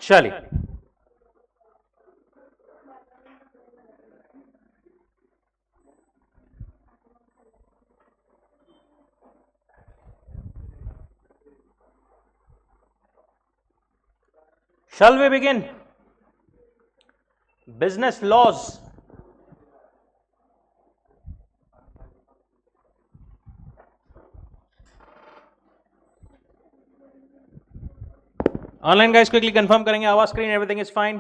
चलिए, shall we begin? Business laws. Online guys, quickly confirm करेंगे आवाज स्क्रीन एवरीथिंग इज फाइन.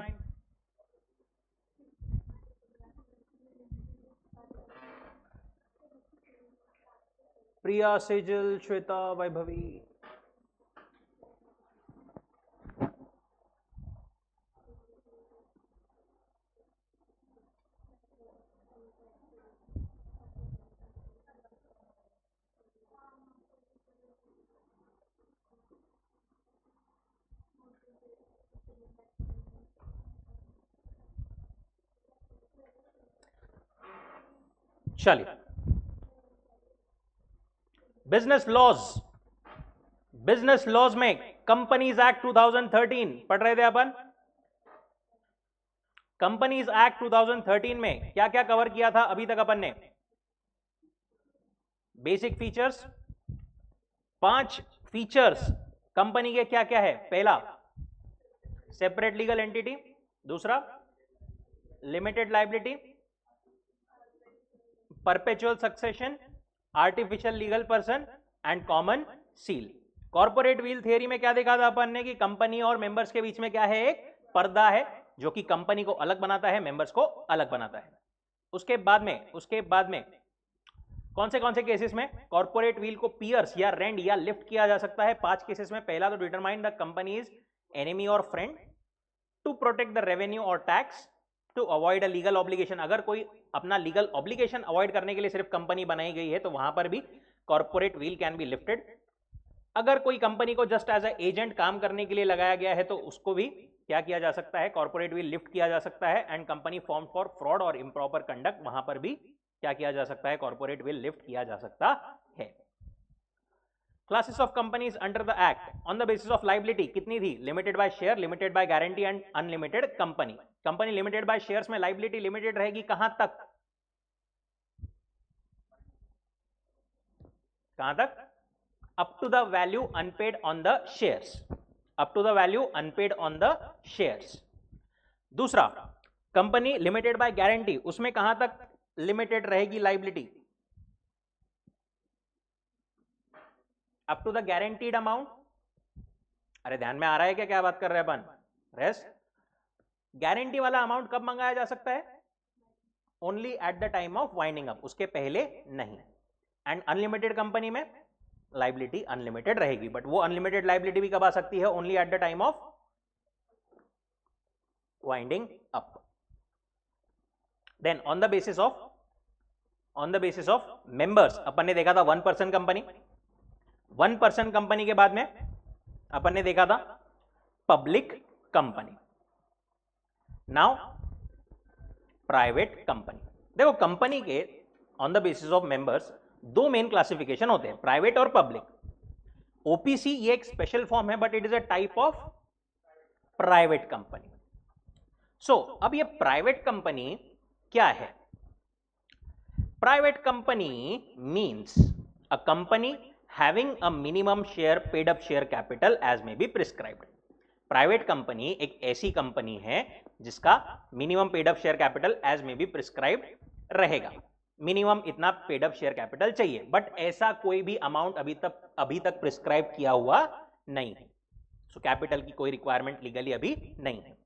प्रिया, सेजल, श्वेता, वैभवी. चलिए, business laws. Business laws में companies act 2013 पढ़ रहे थे अपन. कंपनीज एक्ट 2013 में क्या क्या कवर किया था अभी तक अपन ने? Basic features. 5 फीचर्स कंपनी के क्या क्या है? पहला, सेपरेट लीगल एंटिटी. दूसरा, limited liability, perpetual succession, artificial legal person and common seal. Corporate wheel theory में क्या देखा था अपन ने कि कंपनी और मेंबर्स के बीच में क्या है? एक पर्दा है जो कि कंपनी को अलग बनाता है, मेंबर्स को अलग बनाता है. उसके बाद में कौन से केसेस में कॉर्पोरेट व्हील को पियर्स या रेंड या लिफ्ट किया जा सकता है? 5 केसेस में. पहला तो determine the company is enemy और friend, to protect the revenue और tax, to avoid a legal obligation. अगर कोई अपना लीगल ऑब्लिगेशन अवॉइड करने के लिए सिर्फ कंपनी बनाई गई है तो वहां पर भी corporate wheel can be lifted. अगर कोई कंपनी को जस्ट एज ए एजेंट काम करने के लिए लगाया गया है तो उसको भी क्या किया जा सकता है? कॉर्पोरेट व्हील लिफ्ट किया जा सकता है. And company form for fraud और इम्प्रॉपर कंडक्ट, वहां पर भी क्या किया जा सकता है? कॉर्पोरेट व्हील लिफ्ट किया जा सकता है. Classes of companies under the act on the basis of liability कितनी थी? Limited by share, limited by guarantee and unlimited company. Company limited by shares में लाइबिलिटी लिमिटेड रहेगी कहां तक? कहां तक? Up to the value unpaid on the shares. Up to the value unpaid on the shares. दूसरा, company limited by guarantee, उसमें कहां तक लिमिटेड रहेगी liability? Up to the guaranteed amount. अरे ध्यान में आ रहा है क्या बात कर रहे हैं अपन? रेस्ट. गारंटी वाला अमाउंट कब मंगाया जा सकता है? Only at the time of winding up, उसके पहले नहीं. एंड अनलिमिटेड कंपनी में लाइबिलिटी अनलिमिटेड रहेगी, बट वो अनलिमिटेड लाइबिलिटी भी कब आ सकती है? Only at the time of winding up. Then on the basis of members अपन ने देखा था 1% कंपनी. 1% कंपनी के बाद में अपन ने देखा था public company. Now private company. देखो, कंपनी के on the basis of members 2 main classification होते हैं, प्राइवेट और पब्लिक. ओपीसी ये एक स्पेशल फॉर्म है, but it is a type of private company. So अब ये प्राइवेट कंपनी क्या है? Private company means a company having a minimum share paid up share capital as may be prescribed. Private company एक ऐसी company है जिसका minimum paid up share capital as may be prescribed रहेगा. Minimum इतना paid up share capital चाहिए, but ऐसा कोई भी अमाउंट अभी तक प्रिस्क्राइब किया हुआ नहीं है. सो कैपिटल की कोई रिक्वायरमेंट लीगली अभी नहीं है.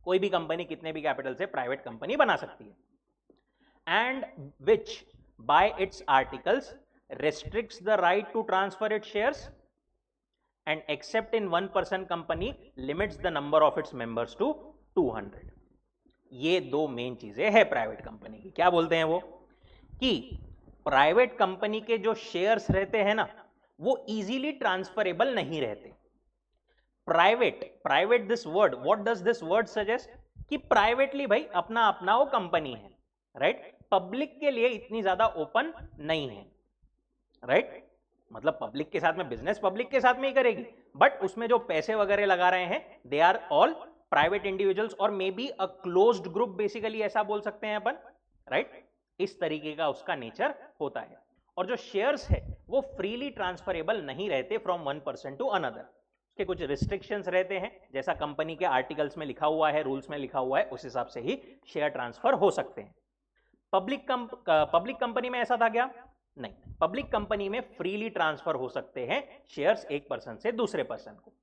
कोई भी कंपनी कितने भी कैपिटल से प्राइवेट कंपनी बना सकती है. And which bye it's articles restricts the right to transfer its shares and except in 1% company limits the number of its members to 200. ये 2 मेन चीजें हैं प्राइवेट कंपनी की. क्या बोलते हैं वो? कि प्राइवेट कंपनी के जो शेयर्स रहते हैं ना, वो इजीली ट्रांसफरेबल नहीं रहते. Private this word, what does this word suggest? कि प्राइवेटली भाई अपना अपना वो कंपनी है, राइट? पब्लिक के लिए इतनी ज्यादा ओपन नहीं है, राइट? मतलब पब्लिक के साथ में बिजनेस पब्लिक के साथ में ही करेगी, बट उसमें जो पैसे वगैरह लगा रहे हैं they are all private individuals और may be a closed group, basically ऐसा बोल सकते हैं अपन, राइट? इस तरीके का उसका नेचर होता है। और जो शेयर्स है वो फ्रीली ट्रांसफरेबल नहीं रहते from one person to another, उसके कुछ रिस्ट्रिक्शंस रहते हैं, जैसा कंपनी के आर्टिकल्स में लिखा हुआ है, रूल्स में लिखा हुआ है, उस हिसाब से ही शेयर ट्रांसफर हो सकते हैं। पब्लिक कंपनी में ऐसा था क्या? नहीं, पब्लिक कंपनी में फ्रीली ट्रांसफर हो सकते हैं शेयर्स एक पर्सन से दूसरे पर्सन को।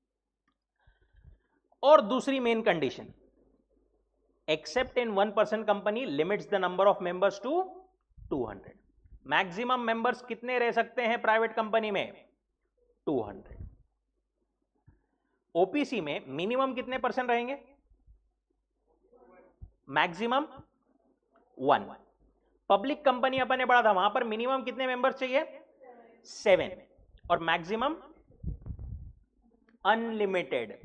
और दूसरी main condition, except in one person company limits the number of members to 200। Maximum members कितने रह सकते हैं प्राइवेट कंपनी में? 200। ओपीसी में मिनिमम कितने पर्सन रहेंगे? मैक्सिमम 1। पब्लिक कंपनी अपन ने पढ़ा था, वहां पर मिनिमम कितने मेंबर्स चाहिए? 7 और मैक्सिमम अनलिमिटेड।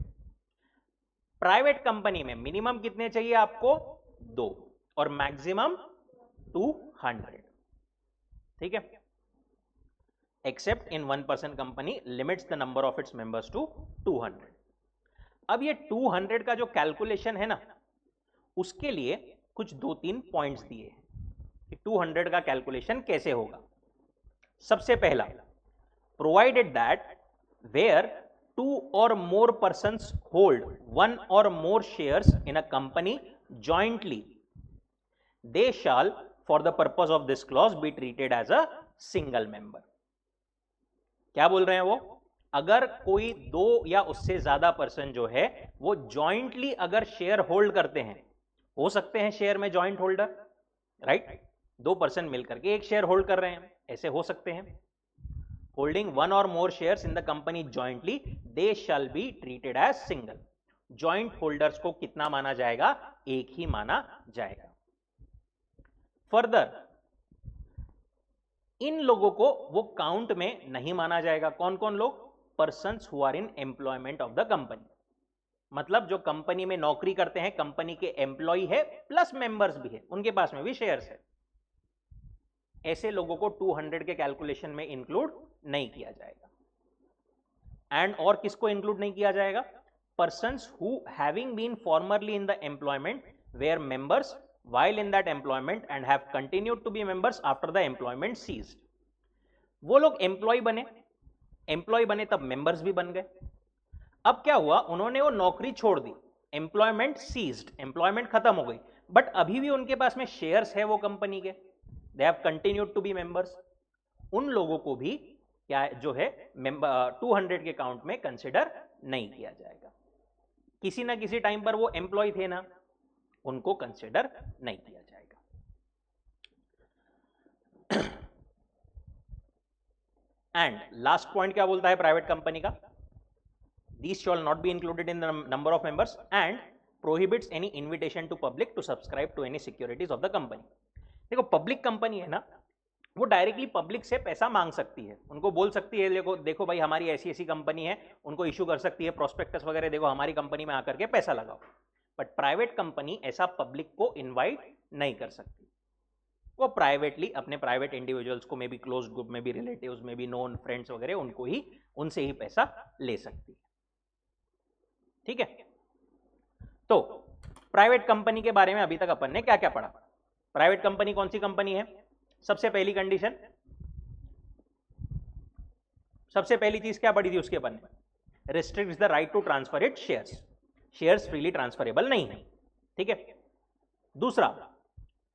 प्राइवेट कंपनी में मिनिमम कितने चाहिए आपको? 2 और मैक्सिमम 200। ठीक है? Except in one person company limits the number of its members to 200। अब ये 200 का जो कैलकुलेशन है ना, उसके लिए कुछ 2-3 पॉइंट्स दिए हैं कि 200 का कैलकुलेशन कैसे होगा। सबसे पहला, provided that where 2 or more persons hold 1 or more shares in a company jointly, they shall for the purpose of this clause be treated as a single member। क्या बोल रहे हैं वो? अगर कोई 2 या उससे ज्यादा पर्सन जो है वो जॉइंटली अगर शेयर होल्ड करते हैं, हो सकते हैं शेयर में जॉइंट होल्डर, राइट? 2 पर्सन मिलकर के एक शेयर होल्ड कर रहे हैं, ऐसे हो सकते हैं। holding 1 or more shares in the company jointly, they shall be treated as single। joint holders को कितना माना जाएगा? एक ही माना जाएगा। फर्दर इन लोगों को वो काउंट में नहीं माना जाएगा। कौन कौन लोग? Persons who are in employment of the company, मतलब जो कंपनी में नौकरी करते हैं, कंपनी के एम्प्लॉय है प्लस मेंबर्स भी है, उनके पास में भी शेयर्स है, ऐसे लोगों को 200 के कैलकुलेशन में इंक्लूड नहीं किया जाएगा। एंड और किसको इंक्लूड नहीं किया जाएगा? Persons who having been formerly in the employment where members while in that employment and have continued to be members after the employment ceased। वो लोग एम्प्लॉय बने तब मेंबर्स भी बन गए। अब क्या हुआ? उन्होंने वो नौकरी छोड़ दी, एम्प्लॉयमेंट सीज्ड, एम्प्लॉयमेंट खत्म हो गई, बट अभी भी उनके पास में शेयर्स है वो कंपनी के, they have continued to be members. उन लोगों को भी क्या जो है 200 के काउंट में कंसिडर नहीं किया जाएगा। किसी ना किसी टाइम पर वो एम्प्लॉय थे ना, उनको कंसिडर नहीं किया जाएगा। एंड लास्ट पॉइंट क्या बोलता है प्राइवेट कंपनी का? These shall not be included in the number of members and prohibits any invitation to public to subscribe to any securities of the company। देखो पब्लिक कंपनी है ना, वो directly public से पैसा मांग सकती है, उनको बोल सकती है देखो भाई हमारी ऐसी ऐसी कंपनी है, उनको इशू कर सकती है प्रोस्पेक्टस वगैरह, देखो हमारी कंपनी में आकर के पैसा लगाओ। बट प्राइवेट कंपनी ऐसा पब्लिक को इनवाइट नहीं कर सकती, वो प्राइवेटली अपने प्राइवेट इंडिविजुअल्स को, मे बी क्लोज ग्रुप में भी, रिलेटिव्स में भी, नोन फ्रेंड्स वगैरह, उनको ही उनसे ही पैसा ले सकती है। ठीक है? तो प्राइवेट कंपनी के बारे में अभी तक अपन ने क्या क्या पढ़ा? प्राइवेट कंपनी कौन सी कंपनी है? सबसे पहली कंडीशन, सबसे पहली चीज क्या पढ़ी थी उसके अपन ने? Restricts the right to transfer it shares, shares freely transferable नहीं है। ठीक है? दूसरा,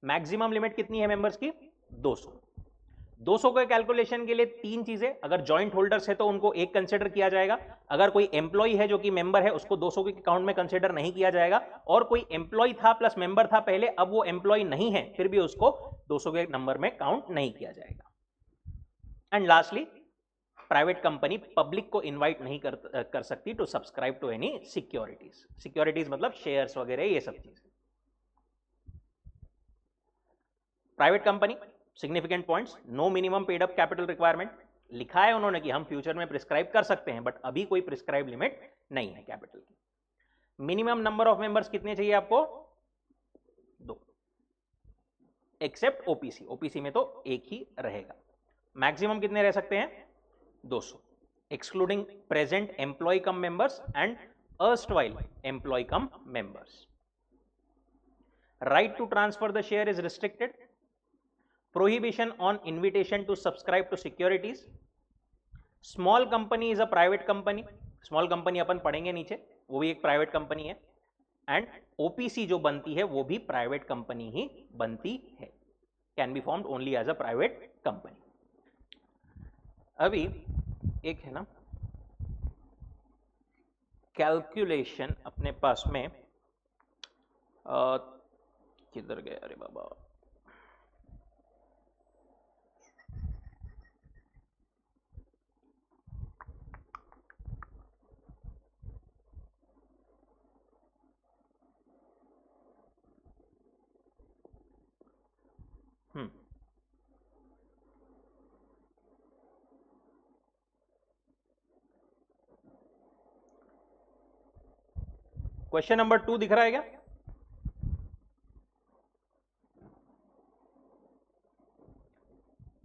मैक्सिमम लिमिट कितनी है मेंबर्स की? 200। 200 के कैलकुलेशन के लिए 3 चीजें, अगर जॉइंट होल्डर्स है तो उनको एक कंसिडर किया जाएगा, अगर कोई एम्प्लॉय है जो कि मेंबर है उसको 200 के अकाउंट में कंसिडर नहीं किया जाएगा, और कोई एम्प्लॉय था प्लस मेंबर था पहले, अब वो एम्प्लॉय नहीं है, फिर भी उसको 200 के नंबर में काउंट नहीं किया जाएगा। And lastly, private company public को इनवाइट नहीं कर सकती to subscribe to any securities. Securities मतलब शेयर्स वगैरह, ये सब चीजें। Private company significant points, no minimum paid up capital requirement, लिखा है उन्होंने कि हम फ्यूचर में प्रिस्क्राइब कर सकते हैं, बट अभी कोई प्रिस्क्राइब लिमिट नहीं है कैपिटल की। मिनिमम नंबर ऑफ मेंबर्स कितने चाहिए आपको? 2, एक्सेप्ट ओपीसी, ओपीसी में तो एक ही रहेगा। मैक्सिमम कितने रह सकते हैं? 200, excluding present employee cum members and erstwhile employee cum members. Right to transfer the share is restricted. Prohibition on invitation to subscribe to securities. Small company is a private company. Small company अपन पढ़ेंगे नीचे, वो भी एक private company है. And OPC जो बनती है वो भी प्राइवेट कंपनी ही बनती है. Can be formed only as a private company. अभी एक है ना कैलकुलेशन अपने पास में, किधर गया अरे बाबा, क्वेश्चन नंबर 2 दिख रहा है क्या?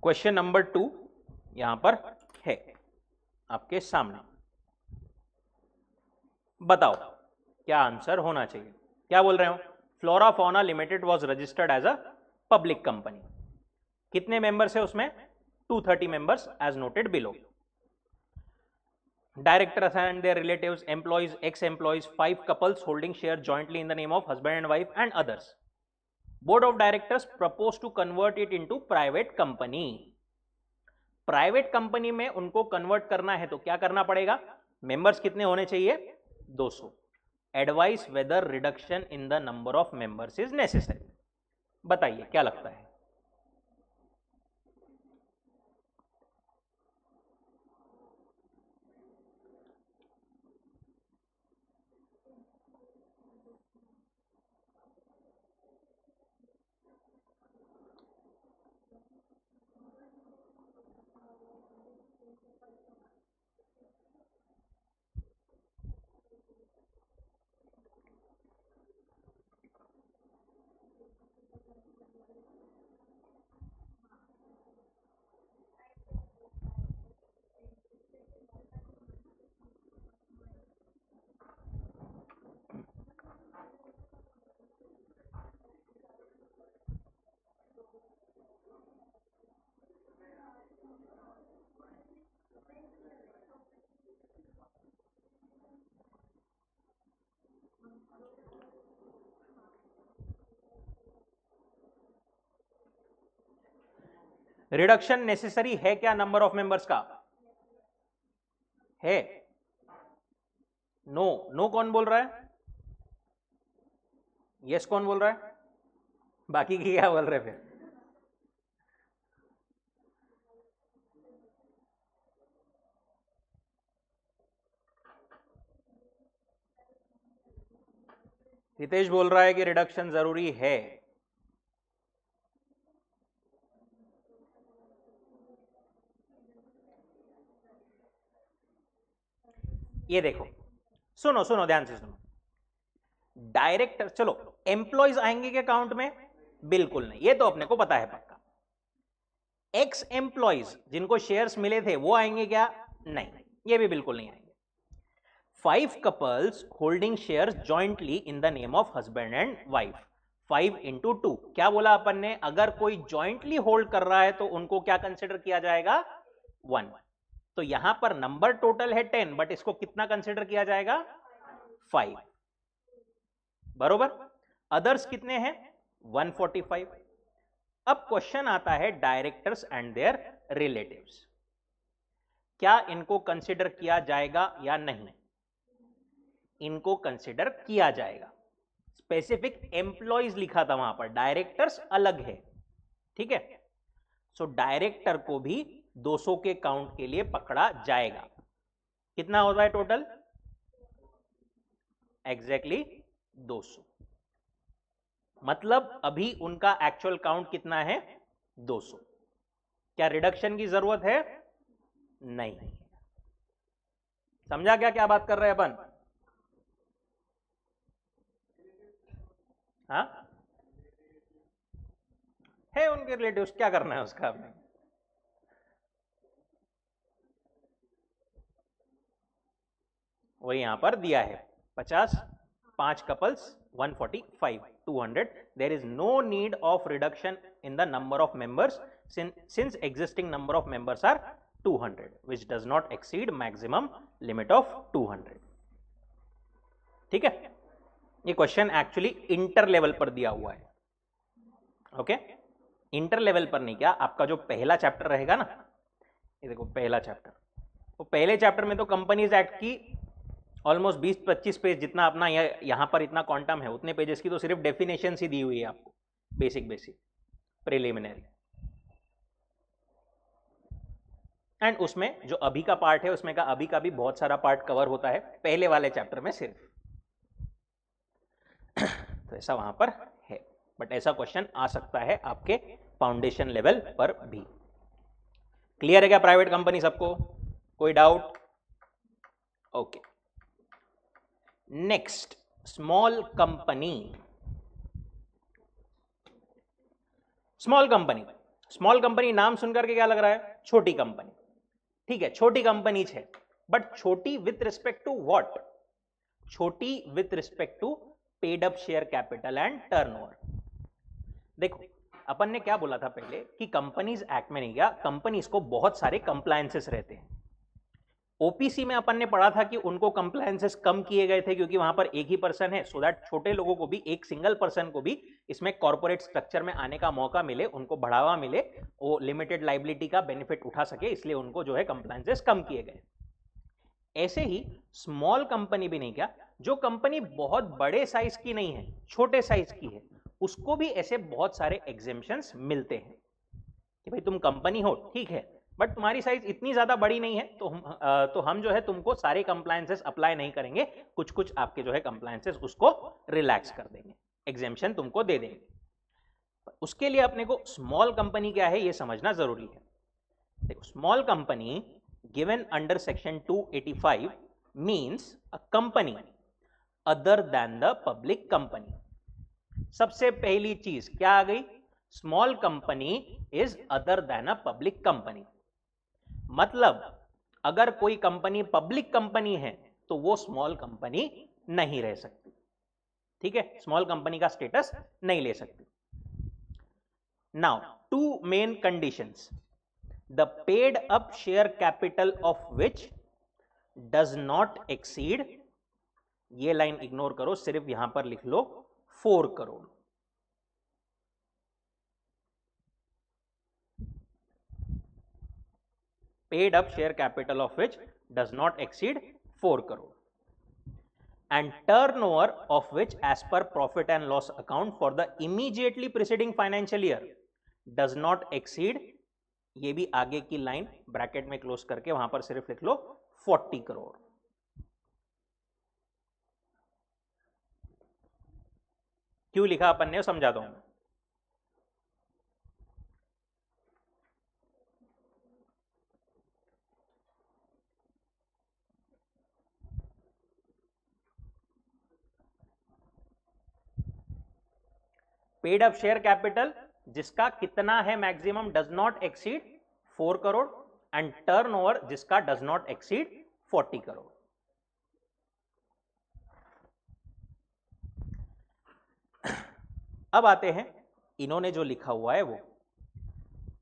क्वेश्चन नंबर 2 यहां पर है आपके सामने. बताओ क्या आंसर होना चाहिए. क्या बोल रहे हो? Flora Fauna limited was registered as a public company. कितने मेंबर्स है उसमें? 230 members as noted below. Directors and their relatives, employees, ex-employees, 5 couples holding share jointly in the name of husband and wife and others. Board of directors propose to convert it into private company. Private company में उनको convert करना है तो क्या करना पड़ेगा? Members कितने होने चाहिए? 200. Advice whether reduction in the number of members is necessary. बताइए क्या लगता है? रिडक्शन नेसेसरी है क्या नंबर ऑफ मेंबर्स का? है? नो. नो कौन बोल रहा है? यस कौन बोल रहा है? बाकी की क्या बोल रहे फिर? हितेश बोल रहा है कि रिडक्शन जरूरी है. ये देखो, सुनो सुनो ध्यान से सुनो. डायरेक्टर, चलो एम्प्लॉयज आएंगे क्या अकाउंट में? बिल्कुल नहीं, ये तो अपने को पता है पक्का. एक्स एम्प्लॉयज जिनको शेयर्स मिले थे वो आएंगे क्या? नहीं, ये भी बिल्कुल नहीं आएंगे. 5 couples holding shares jointly in the name of husband and wife. 5 into 2 क्या बोला अपन ने? अगर कोई जॉइंटली होल्ड कर रहा है तो उनको क्या कंसिडर किया जाएगा? 1. तो यहां पर नंबर टोटल है 10, बट इसको कितना कंसिडर किया जाएगा? 5. बरोबर. अदर्स कितने हैं? 145. अब क्वेश्चन आता है डायरेक्टर्स एंड देयर रिलेटिव्स. क्या इनको कंसिडर किया जाएगा या नहीं? इनको कंसिडर किया जाएगा. स्पेसिफिक एम्प्लॉयज लिखा था वहां पर, डायरेक्टर्स अलग है. ठीक है. सो डायरेक्टर को भी 200 के काउंट के लिए पकड़ा जाएगा. कितना होता है टोटल? एग्जैक्टली 200. मतलब अभी उनका एक्चुअल काउंट कितना है? 200. क्या रिडक्शन की जरूरत है? नहीं. समझा क्या बात कर रहे हैं अपन? हाँ है उनके रिलेटिव्स, क्या करना है उसका आपने? वही यहां पर दिया है 50, 5 couples 145, 200. There is no need of reduction in the number of members since existing number of members are 200, which does not exceed maximum limit of 200. ठीक है, ये क्वेश्चन एक्चुअली इंटर लेवल पर दिया हुआ है. ओके, इंटर लेवल पर नहीं, क्या आपका जो पहला चैप्टर रहेगा ना, ये देखो पहला चैप्टर, वो पहले चैप्टर में तो कंपनीज एक्ट की ऑलमोस्ट 20-25 पेज जितना अपना यहां पर इतना क्वांटम है, उतने पेजेस की तो सिर्फ डेफिनेशन ही दी हुई है आपको, बेसिक प्रिलिमिनरी. एंड उसमें जो अभी का पार्ट है उसमें का अभी का भी बहुत सारा पार्ट कवर होता है पहले वाले चैप्टर में सिर्फ. तो ऐसा वहां पर है, बट ऐसा क्वेश्चन आ सकता है आपके फाउंडेशन लेवल पर भी. क्लियर है क्या प्राइवेट कंपनी सबको? कोई doubt? Okay. Next, small company. Small company, small company नाम सुनकर के क्या लग रहा है? छोटी कंपनी. ठीक है, छोटी कंपनी है, बट छोटी विथ रिस्पेक्ट टू व्हाट? छोटी with respect to paid up share capital and turnover. देखो अपन ने क्या बोला था पहले कि कंपनीज एक्ट में नहीं, क्या कंपनीज को बहुत सारे कंप्लायंसेस रहते हैं. ओपीसी में अपन ने पढ़ा था कि उनको कंप्लायंसेस कम किए गए थे क्योंकि वहां पर एक ही पर्सन है, सो दैट छोटे लोगों को भी, एक सिंगल पर्सन को भी इसमें कॉर्पोरेट स्ट्रक्चर में आने का मौका मिले, उनको बढ़ावा मिले, वो लिमिटेड लाइबिलिटी का बेनिफिट उठा सके, इसलिए उनको जो है कंप्लायंसेस कम किए गए. ऐसे ही स्मॉल कंपनी भी नहीं, क्या जो कंपनी बहुत बड़े साइज की नहीं है, छोटे साइज की है, उसको भी ऐसे बहुत सारे एग्जेम्पशंस मिलते हैं कि भाई तुम कंपनी हो, ठीक है, बट तुम्हारी साइज इतनी ज्यादा बड़ी नहीं है, तो हम जो है तुमको सारे कंप्लायंसेस अप्लाई नहीं करेंगे, कुछ कुछ आपके जो है कंप्लायंसेस उसको रिलैक्स कर देंगे, एग्जेम्पशन तुमको दे देंगे. उसके लिए अपने को स्मॉल कंपनी क्या है ये समझना जरूरी है. देखो, small company given under section 285 means a company other then the public company. सबसे पहली चीज क्या आ गई? Small company is other than a public company. मतलब अगर कोई कंपनी पब्लिक कंपनी है तो वो स्मॉल कंपनी नहीं रह सकती. ठीक है, स्मॉल कंपनी का स्टेटस नहीं ले सकती. Now, two main conditions. The paid up share capital of which does not exceed, ये लाइन इग्नोर करो, सिर्फ यहां पर लिख लो 4 crore. paid up share capital of which does not exceed 4 crore and turnover of which as per profit and loss account for the immediately preceding financial year does not exceed, ये भी आगे की line bracket में close करके वहां पर सिर्फ लिख लो 40 करोड़. क्यों लिखा अपन ने समझाता हूं. पेड अप शेयर कैपिटल जिसका कितना है maximum, does not exceed 4 crore, and turnover जिसका डज नॉट एक्सीड 40 करोड़. अब आते हैं इन्होंने जो लिखा हुआ है वो.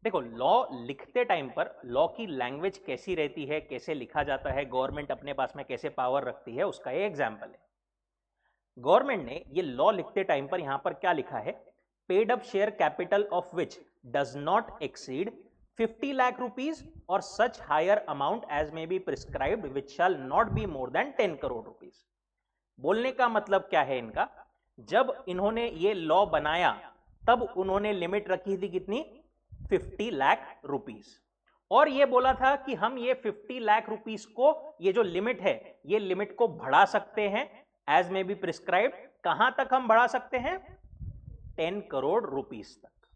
देखो, लॉ लिखते टाइम पर लॉ की लैंग्वेज कैसी रहती है, कैसे लिखा जाता है, गवर्नमेंट अपने पास में कैसे पावर रखती है, उसका ये एग्जाम्पल है. गवर्नमेंट ने ये लॉ लिखते टाइम पर यहां पर क्या लिखा है? Paid up share capital of which does not exceed 50 lakh rupees और such higher amount as may be prescribed which shall not be more than 10 crore rupees. बोलने का मतलब क्या है इनका? जब इन्होंने ये लॉ बनाया तब उन्होंने लिमिट रखी थी कितनी? 50 लाख रुपीज. और ये बोला था कि हम ये 50 लाख रुपीज को, ये जो लिमिट है, ये लिमिट को बढ़ा सकते हैं एज मे बी प्रिस्क्राइब्ड. कहां तक हम बढ़ा सकते हैं? 10 करोड़ रुपीस तक.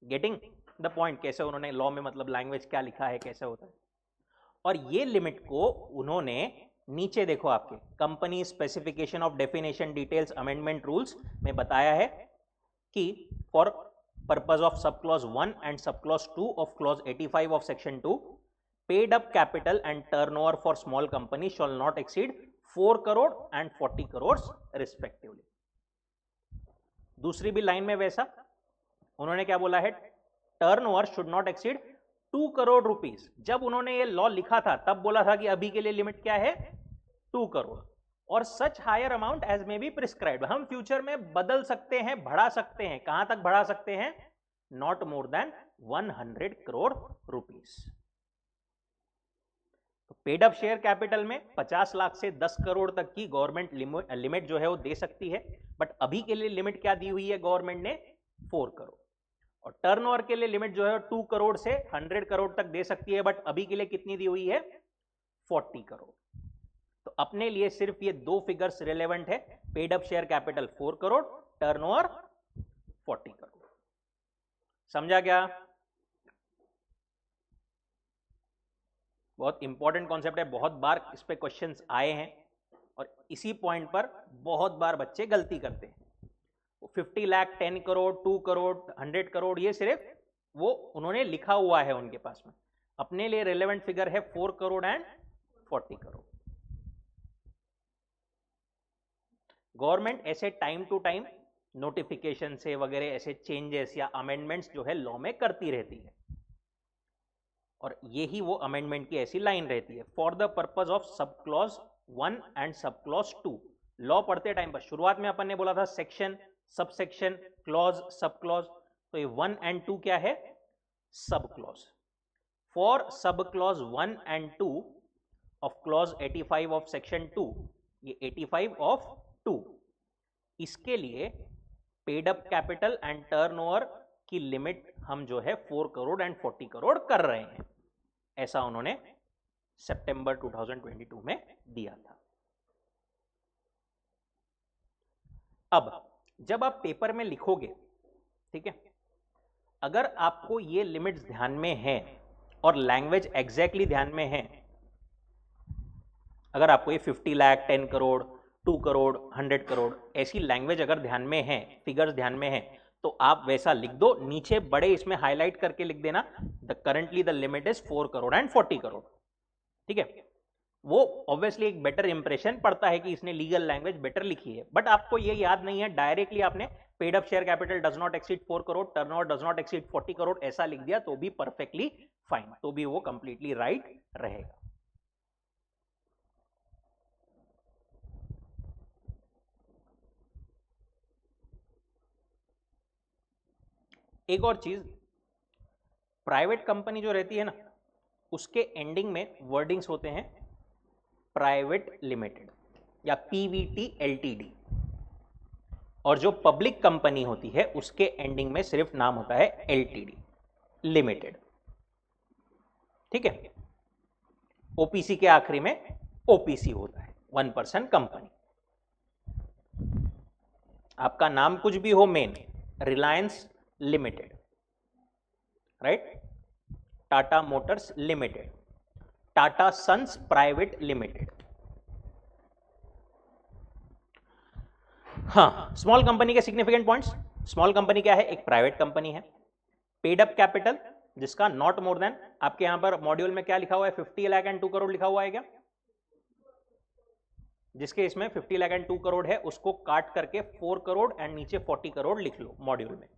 Getting the point? कैसे उन्होंने लॉ में, मतलब लैंग्वेज क्या लिखा है, कैसे होता है. और ये लिमिट को उन्होंने नीचे देखो आपके company specification of definition details amendment rules में बताया है कि for purpose of sub clause 1 and sub clause 2 of clause 85 of section 2, paid up capital and turnover for small company shawl not exceed 4 crore and 40 crore respectively. दूसरी भी line में वैसा उन्होंने क्या बोला है, turnover should not exceed 2 crore rupees. जब उन्होंने ये लॉ लिखा था तब बोला था कि अभी के लिए लिमिट क्या है 2 करोड़, और such higher amount as may be prescribed. हम फ्यूचर में बदल सकते हैं, बढ़ा सकते हैं। कहां तक बढ़ा सकते हैं, not more then 100 crore rupees. तो पेड अप शेयर कैपिटल में 50 लाख से 10 करोड़ तक की गवर्नमेंट लिमिट जो है वो दे सकती है, बट अभी के लिए लिमिट क्या दी हुई है गवर्नमेंट ने, 4 करोड़। और टर्नओवर के लिए लिमिट जो है 2 करोड़ से 100 करोड़ तक दे सकती है, बट अभी के लिए कितनी दी हुई है, 40 करोड़। तो अपने लिए सिर्फ ये दो फिगर्स रिलेवेंट है, paid up share capital 4 crore, turnover 40 crore. समझा क्या? बहुत इंपॉर्टेंट कॉन्सेप्ट है, बहुत बार इस पे क्वेश्चंस आए हैं और इसी पॉइंट पर बहुत बार बच्चे गलती करते हैं। 50 लाख, 10 करोड़, 2 करोड़, 100 करोड़, ये सिर्फ वो उन्होंने लिखा हुआ है उनके पास में। अपने लिए रिलेवेंट फिगर है 4 करोड़ एंड 40 करोड़। गवर्नमेंट ऐसे टाइम टू टाइम नोटिफिकेशन से वगैरह ऐसे चेंजेस या अमेंडमेंट्स जो है लॉ में करती रहती है, और यही वो अमेंडमेंट की ऐसी लाइन रहती है, for the purpose of sub clause 1 and sub clause 2। Law पढ़ते टाइम पर शुरुआत में अपन ने बोला था section, sub section, clause, sub clause, तो ये 1 एंड 2 क्या है, sub clause. For sub clause 1 and 2 of clause 85 of section 2, ये 85 ऑफ 2, इसके लिए paid up capital and turnover की लिमिट हम जो है 4 करोड़ एंड 40 करोड़ कर रहे हैं, ऐसा उन्होंने सितंबर 2022 में दिया था। अब जब आप पेपर में लिखोगे, ठीक है, अगर आपको ये लिमिट्स ध्यान में है और लैंग्वेज एग्जैक्टली ध्यान में है, अगर आपको ये 50 लाख, 10 करोड़, 2 करोड़, 100 करोड़ ऐसी लैंग्वेज अगर ध्यान में है, फिगर्स ध्यान में है, तो आप वैसा लिख दो, नीचे बड़े इसमें हाईलाइट करके लिख देना, the currently the limit is 4 crore and 40 crore. ठीक है, वो ऑब्वियसली एक बेटर इंप्रेशन पड़ता है कि इसने लीगल लैंग्वेज बेटर लिखी है, बट आपको ये याद नहीं है, डायरेक्टली आपने paid up share capital does not exceed 4 crore, turnover does not exceed 40 crore ऐसा लिख दिया तो भी परफेक्टली फाइन, तो भी वो कंप्लीटली राइट रहेगा। एक और चीज, प्राइवेट कंपनी जो रहती है ना, उसके एंडिंग में वर्डिंग्स होते हैं प्राइवेट लिमिटेड या पीवीटी एलटीडी, और जो पब्लिक कंपनी होती है उसके एंडिंग में सिर्फ नाम होता है एलटीडी, लिमिटेड। ठीक है, ओपीसी के आखिरी में ओपीसी होता है, 1% कंपनी। आपका नाम कुछ भी हो, main Reliance limited, right, Tata Motors limited, Tata Sons private limited. हाँ, स्मॉल कंपनी के सिग्निफिकेंट पॉइंट्स, स्मॉल कंपनी क्या है, एक प्राइवेट कंपनी है। पेड अप कैपिटल जिसका नॉट मोर देन, आपके यहां पर मॉड्यूल में क्या लिखा हुआ है, 50 लाख एंड 2 करोड़ लिखा हुआ है क्या, जिसके इसमें 50 लाख एंड 2 करोड़ है उसको काट करके 4 करोड़ एंड नीचे 40 करोड़ लिख लो मॉड्यूल में।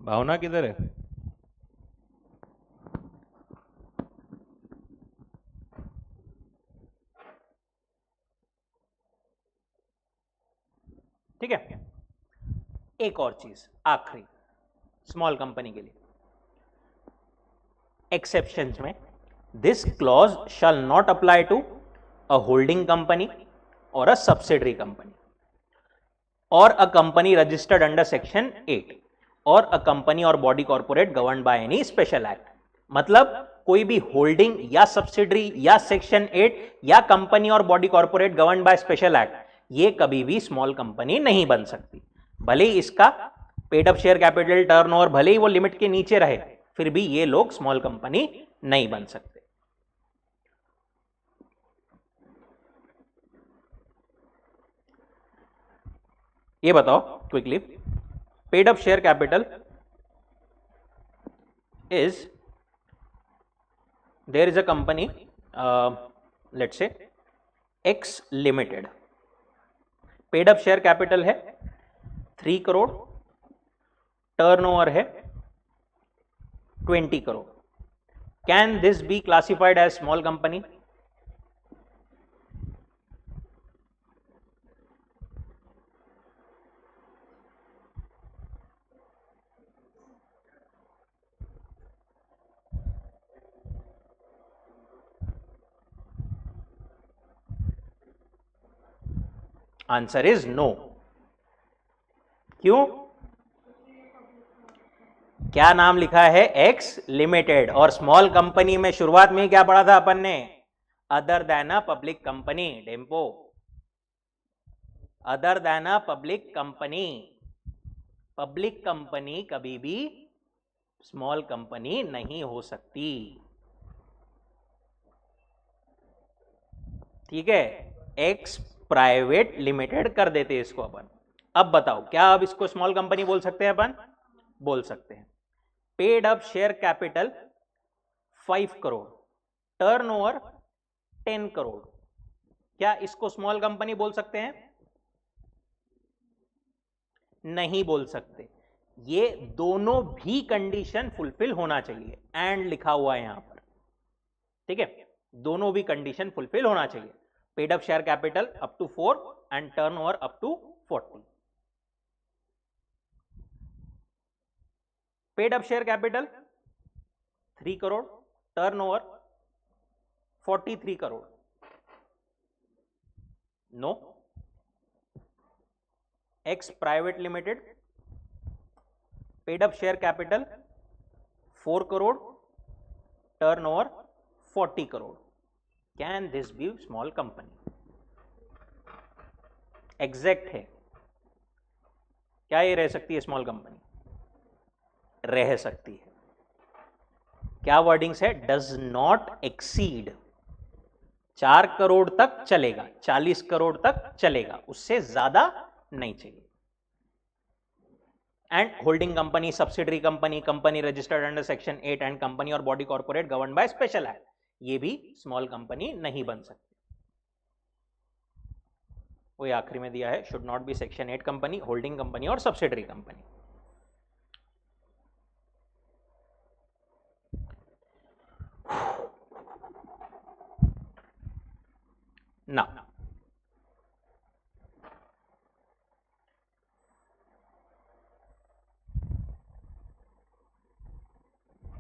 भावना किधर है? ठीक है, एक और चीज आखिरी स्मॉल कंपनी के लिए, एक्सेप्शंस में this clause shall not apply to a holding company और अ सब्सिडरी कंपनी और a company registered under section 8 और अ कंपनी और body corporate governed by any special act. मतलब कोई भी होल्डिंग या सब्सिडरी या सेक्शन 8 या कंपनी और body corporate governed by special act, ये कभी भी स्मॉल कंपनी नहीं बन सकती। भले ही इसका paid up share capital turnover भले ही वो लिमिट के नीचे रहे, फिर भी ये लोग स्मॉल कंपनी नहीं बन सकते। ये बताओ quickly, paid up share capital is there is a company, let's say X Limited, paid up share capital है 3 करोड़, टर्नओवर है 20 crore. Can this be classified as small company? Answer is no. क्यों? क्या नाम लिखा है? एक्स लिमिटेड, और small company में शुरुआत में क्या पढ़ा था अपन ने? Other than a public company. Dempo, other than a public company. Public company कभी भी स्मॉल कंपनी नहीं हो सकती। ठीक है, एक्स प्राइवेट लिमिटेड कर देते इसको अपन। अब बताओ, क्या अब इसको स्मॉल कंपनी बोल सकते हैं अपन? बोल सकते हैं। Paid up share capital 5 crore, turnover 10 crore, क्या इसको स्मॉल कंपनी बोल सकते हैं? नहीं बोल सकते। ये दोनों भी कंडीशन फुलफिल होना चाहिए, एंड लिखा हुआ है यहां पर। ठीक है, दोनों भी कंडीशन फुलफिल होना चाहिए। Paid up share capital up to 4 and turnover up to 40। Paid up share capital 3 crore, turnover 43 crore. No. X private limited, paid up share capital 4 crore, turnover 40 crore. Can this be small company? Exact है। क्या ये रह सकती है small company? रह सकती है। क्या वर्डिंग्स है? Does not exceed. 4 करोड़ तक चलेगा, 40 करोड़ तक चलेगा, उससे ज्यादा नहीं चाहिए। And holding company, subsidiary company, company registered under section 8 and company और body corporate governed by special act, ये भी स्मॉल कंपनी नहीं बन सकती। वो आखिरी में दिया है, should not be section 8 company, holding company और सब्सिडरी कंपनी। ना,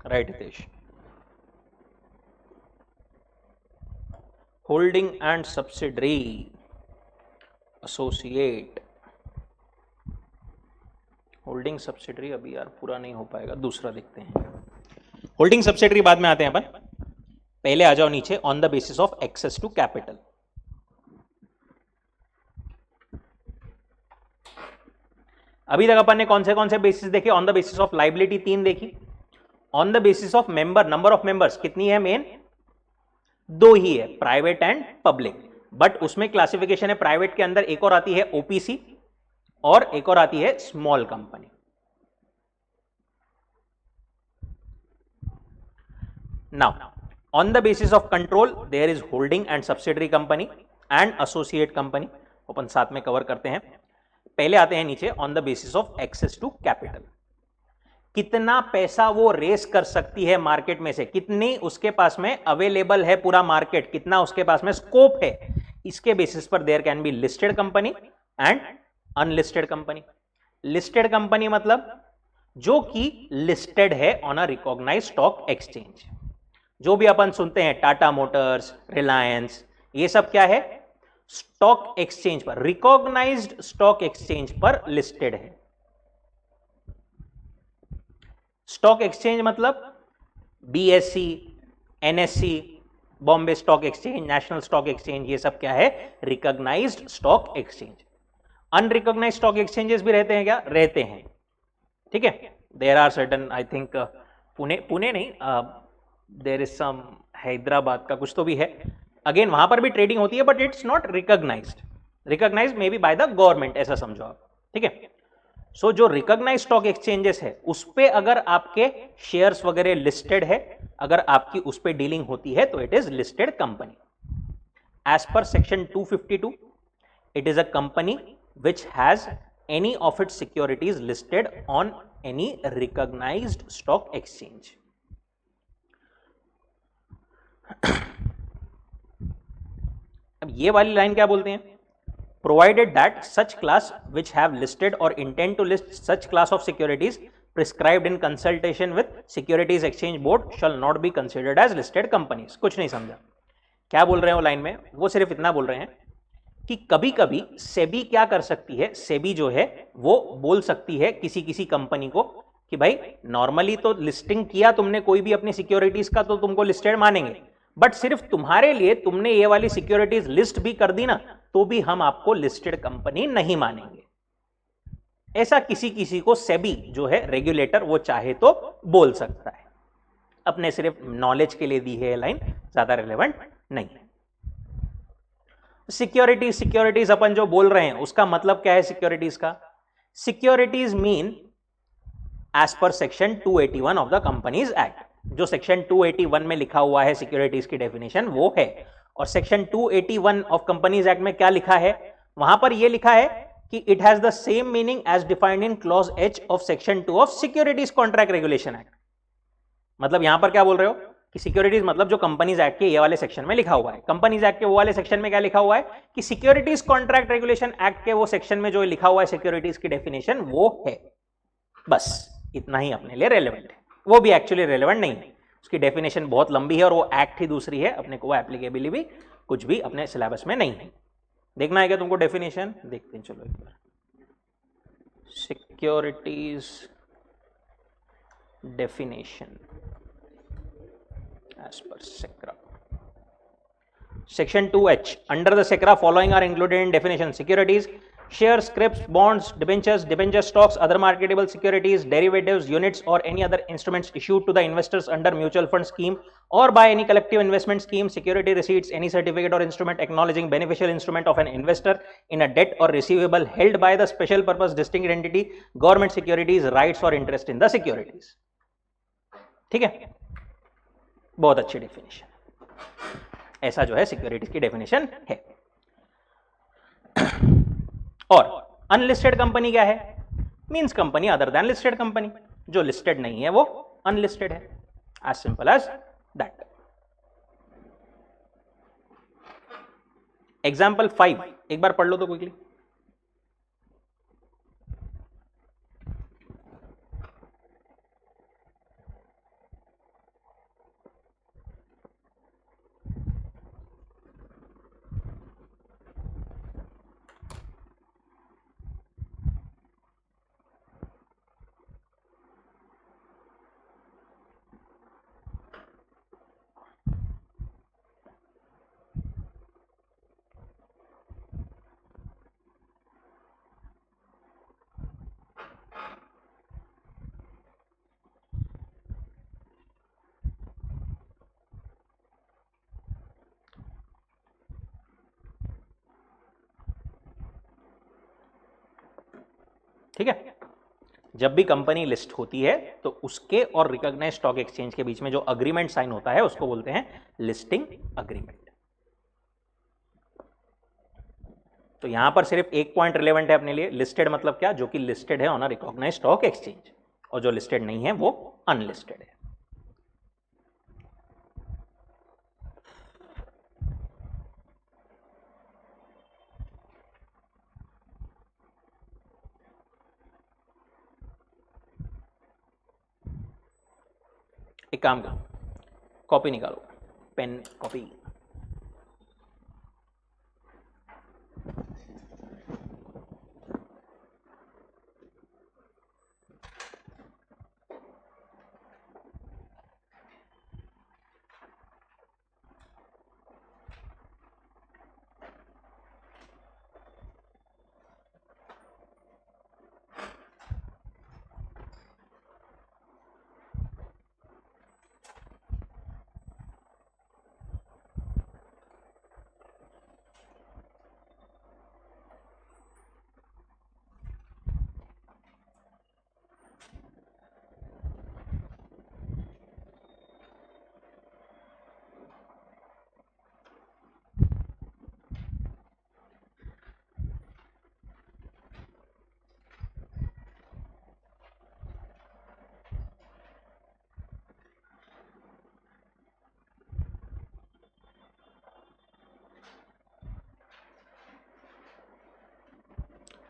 right Hitesh. Holding and subsidiary, associate, holding subsidiary अभी यार पूरा नहीं हो पाएगा, दूसरा देखते हैं। होल्डिंग सब्सिडरी बाद में आते हैं अपन, पहले आ जाओ नीचे। On the basis of access to capital, अभी तक अपन ने कौन से बेसिस देखे? On the basis of liability 3 देखी। On the basis of member, number of members कितनी है? मेन 2 ही है, प्राइवेट एंड पब्लिक। बट उसमें क्लासिफिकेशन है, प्राइवेट के अंदर एक और आती है ओपीसी और एक और आती है small company. Now on the basis of control there is holding and subsidiary company and associate company, अपन साथ में कवर करते हैं। पहले आते हैं नीचे, on the basis of access to capital, कितना पैसा वो रेस कर सकती है मार्केट में से, कितनी उसके पास में अवेलेबल है पूरा मार्केट, कितना उसके पास में स्कोप है, इसके बेसिस पर there can be listed company and unlisted company. Listed company मतलब जो कि लिस्टेड है on a recognised stock exchange. जो भी अपन सुनते हैं टाटा मोटर्स, रिलायंस, ये सब क्या है? स्टॉक एक्सचेंज पर, रिकॉग्नाइज्ड स्टॉक एक्सचेंज पर लिस्टेड है। स्टॉक एक्सचेंज मतलब BSC, NSC, Bombay stock exchange, national stock exchange, ये सब क्या है? Recognised stock exchange. Unrecognised stock exchanges भी रहते हैं क्या? रहते हैं, ठीक है। There are certain, I think Pune नहीं, देर इज सम हैदराबाद का कुछ तो भी है, अगेन वहां पर भी ट्रेडिंग होती है, but it's not recognised. Recognised may be by the government, ऐसा समझो आप, ठीक है। सो जो रिकॉग्नाइज्ड स्टॉक एक्सचेंजेस है उस पे अगर आपके शेयर्स वगैरह लिस्टेड है, अगर आपकी उस पे डीलिंग होती है तो it is listed company. As per section 252, it is a company which has any of its securities listed on any recognized stock exchange. अब ये वाली लाइन क्या बोलते हैं? Provided that such class which have listed or intend to list such class of securities prescribed in consultation with Securities Exchange Board shall not be considered as listed companies. कुछ नहीं समझा क्या बोल रहे हो लाइन में? वो सिर्फ इतना बोल रहे हैं कि कभी कभी सेबी क्या कर सकती है, सेबी जो है वो बोल सकती है किसी किसी कंपनी को कि भाई नॉर्मली तो लिस्टिंग किया तुमने कोई भी अपनी सिक्योरिटीज का तो तुमको लिस्टेड मानेंगे, बट सिर्फ तुम्हारे लिए तुमने ये वाली सिक्योरिटीज लिस्ट भी कर दी ना तो भी हम आपको लिस्टेड कंपनी नहीं मानेंगे। ऐसा किसी किसी को सेबी जो है रेगुलेटर वो चाहे तो बोल सकता है। अपने सिर्फ नॉलेज के लिए दी है लाइन, ज्यादा रिलेवेंट नहीं है। सिक्योरिटीज, सिक्योरिटीज अपन जो बोल रहे हैं उसका मतलब क्या है सिक्योरिटीज का? Securities mean as per section 281 of the companies act. जो सेक्शन 281 में लिखा हुआ है सिक्योरिटीज की डेफिनेशन वो है। और सेक्शन 281 ऑफ कंपनीज एक्ट में क्या लिखा है? वहां पर यह लिखा है कि it has the same meaning as defined in clause H of section 2 of securities contract regulation act. मतलब यहां पर क्या बोल रहे हो कि सिक्योरिटीज मतलब जो कंपनीज एक्ट के ये वाले सेक्शन में लिखा हुआ है। कंपनीज एक्ट के वो वाले सेक्शन में क्या लिखा हुआ है कि सिक्योरिटीज कॉन्ट्रैक्ट रेगुलेशन एक्ट के वो सेक्शन में जो लिखा हुआ है सिक्योरिटीज की डेफिनेशन वो है। बस इतना ही अपने लिए रेलेवेंट है। वो भी एक्चुअली रेलेवेंट नहीं है, उसकी डेफिनेशन बहुत लंबी है और वो एक्ट ही दूसरी है, अपने को वो एप्लीकेबल भी कुछ भी अपने सिलेबस में नहीं है। देखना है क्या तुमको डेफिनेशन? देखते हैं चलो एक बार। Securities definition as per SECRA. Section 2H. Under the SECRA, following are included in definition: securities, shares, scrips, bonds, debentures, debenture stocks, other marketable securities, derivatives, units, or any other instruments issued to the investors under mutual fund scheme or by any collective investment scheme, security receipts, any certificate or instrument acknowledging beneficial instrument of an investor in a debt or receivable held by the special purpose distinct entity, government securities, rights or interest in the securities. ठीक है, बहुत अच्छी definition. ऐसा जो है securities की definition है। और अनलिस्टेड कंपनी क्या है? Means company other than listed company. जो लिस्टेड नहीं है वो अनलिस्टेड है, as simple as that. Example 5 एक बार पढ़ लो तो क्विकली। ठीक है, जब भी कंपनी लिस्ट होती है तो उसके और रिकॉग्नाइज्ड स्टॉक एक्सचेंज के बीच में जो अग्रीमेंट साइन होता है उसको बोलते हैं लिस्टिंग अग्रीमेंट। तो यहां पर सिर्फ एक पॉइंट रिलेवेंट है अपने लिए, लिस्टेड मतलब क्या? जो कि लिस्टेड है on a recognised stock exchange, और जो लिस्टेड नहीं है वो अनलिस्टेड है। एक काम करो, कॉपी निकालो, pen copy.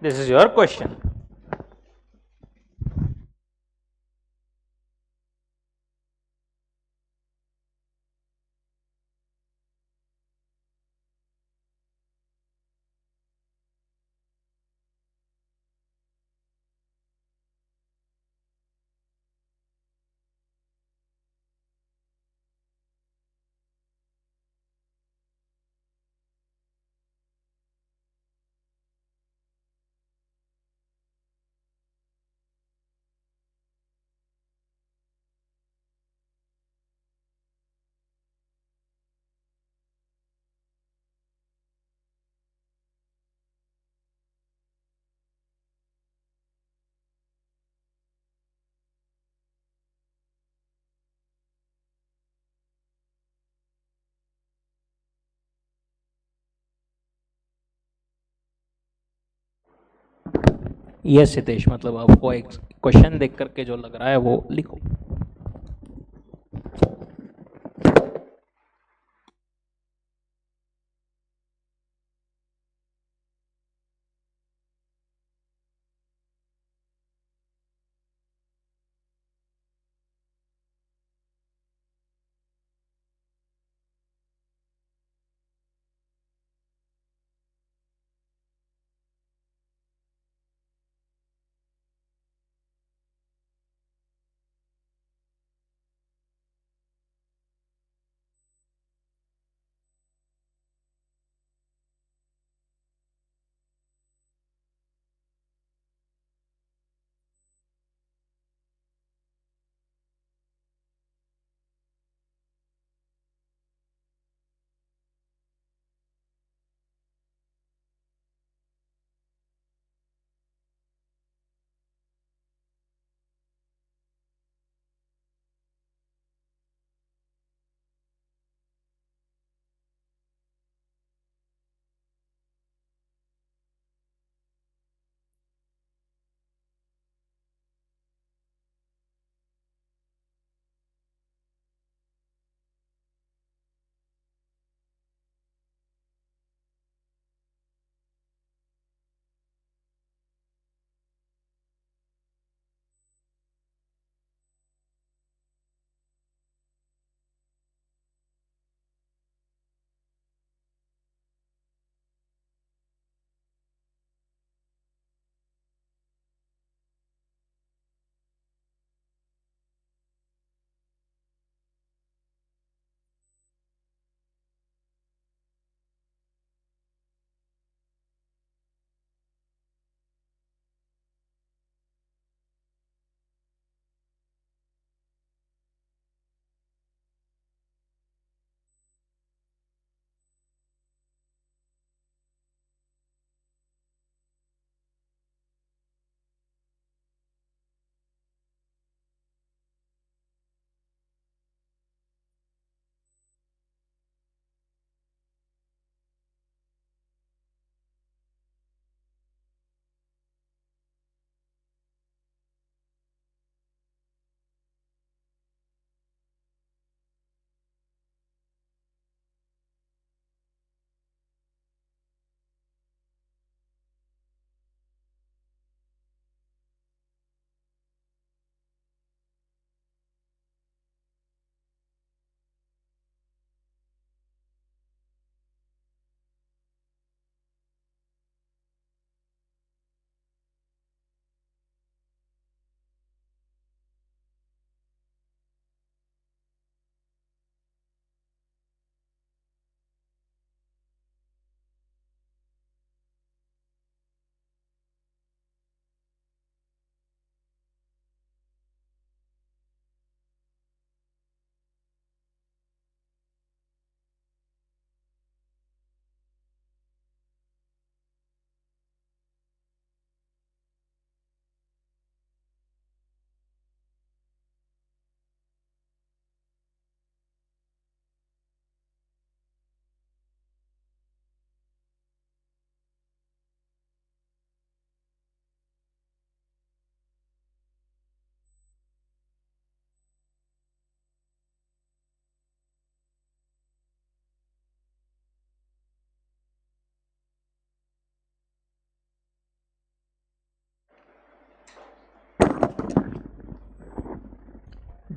This is your question. Yes Hitesh, मतलब आपको एक क्वेश्चन देख करके जो लग रहा है वो लिखो।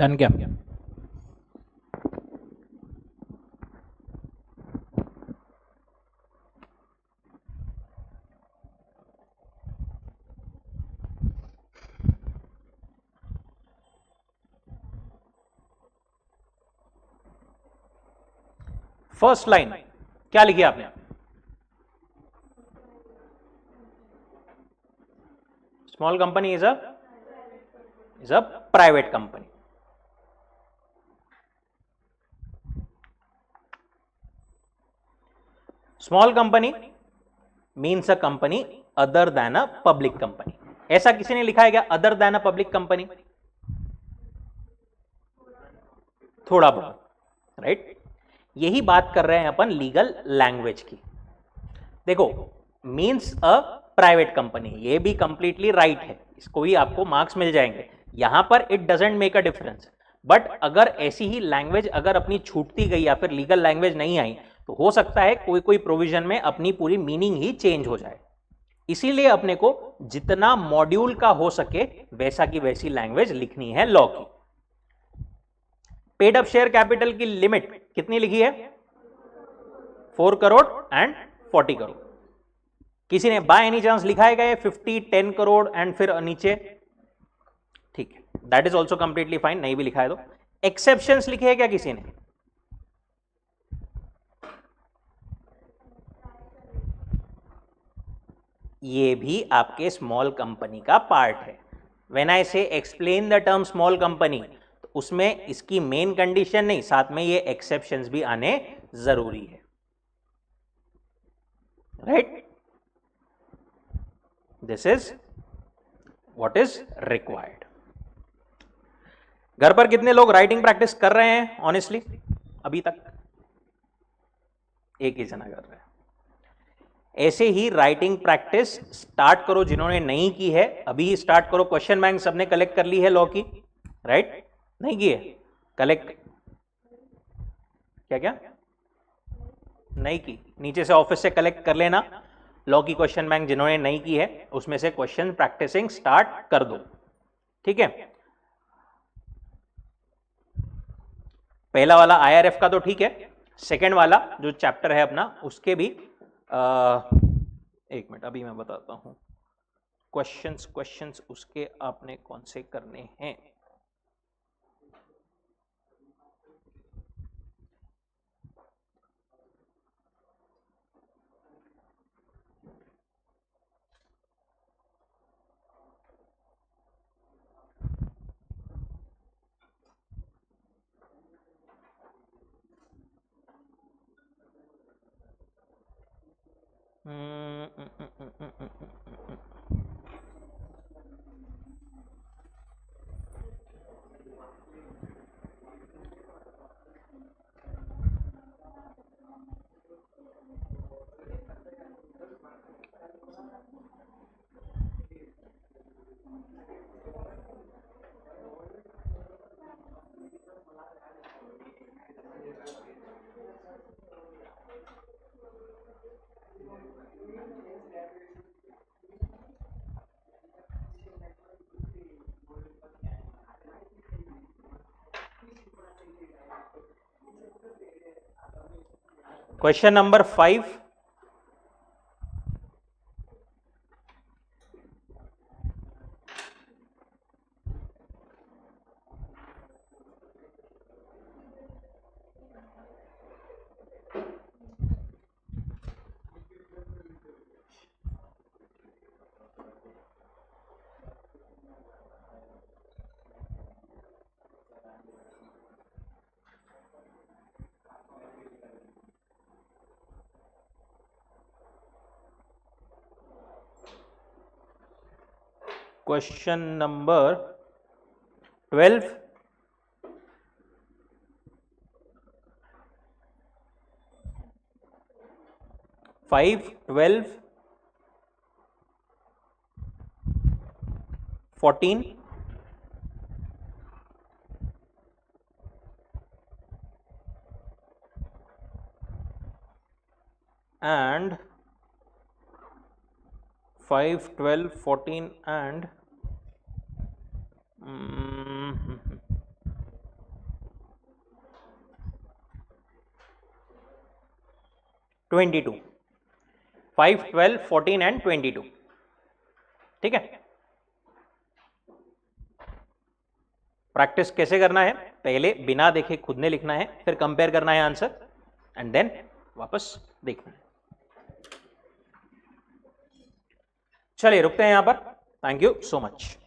डन क्या? फर्स्ट लाइन क्या लिखी आपने? Small company is a private company. Small company means a company other than a public company. ऐसा किसी ने लिखा है क्या other than a public company? थोड़ा बहुत, राइट. यही बात कर रहे हैं अपन लीगल लैंग्वेज की. देखो, मीन्स अ प्राइवेट कंपनी, ये भी कंप्लीटली राइट है, इसको भी आपको मार्क्स मिल जाएंगे. यहां पर it doesn't make a difference. But अगर ऐसी ही लैंग्वेज अगर अपनी छूटती गई या फिर लीगल लैंग्वेज नहीं आई तो हो सकता है कोई कोई प्रोविजन में अपनी पूरी मीनिंग ही चेंज हो जाए. इसीलिए अपने को जितना मॉड्यूल का हो सके वैसा की वैसी लैंग्वेज लिखनी है लॉ की. पेड अप शेयर कैपिटल की लिमिट कितनी लिखी है? 4 करोड़ एंड 40 करोड़. किसी ने बाय एनी चांस लिखा है क्या 50, 10 करोड़ एंड फिर नीचे? ठीक है, that is also completely fine. नहीं भी लिखा है तो. एक्सेप्शंस लिखे है क्या किसी ने? ये भी आपके स्मॉल कंपनी का पार्ट है. व्हेन आई से explain the term small company, तो उसमें इसकी मेन कंडीशन नहीं, साथ में ये एक्सेप्शंस भी आने जरूरी है, right. This is what is required. घर पर कितने लोग राइटिंग प्रैक्टिस कर रहे हैं ऑनेस्टली अभी तक? एक ही जना कर रहे हैं. ऐसे ही राइटिंग प्रैक्टिस स्टार्ट करो. जिन्होंने नहीं की है अभी ही स्टार्ट करो. क्वेश्चन बैंक सबने कलेक्ट कर ली है लॉ की, राइट? नहीं की है? कलेक्ट क्या क्या नहीं की? नीचे से ऑफिस से कलेक्ट कर लेना लॉ की क्वेश्चन बैंक. जिन्होंने नहीं की है उसमें से क्वेश्चन प्रैक्टिसिंग स्टार्ट कर दो, ठीक है. पहला वाला आईआरएफ का तो ठीक है. सेकंड वाला जो चैप्टर है अपना उसके भी एक मिनट अभी मैं बताता हूं. क्वेश्चंस उसके आपने कौन से करने हैं? Question number 5. Question number 12. 5, 12, 14 and 5, 12, 14 and 22, 5, 12, 14 and 22। ठीक है, प्रैक्टिस कैसे करना है, पहले बिना देखे खुद ने लिखना है, फिर कंपेयर करना है आंसर एंड देन वापस देखना है। चलिए रुकते हैं यहां पर। Thank you so much.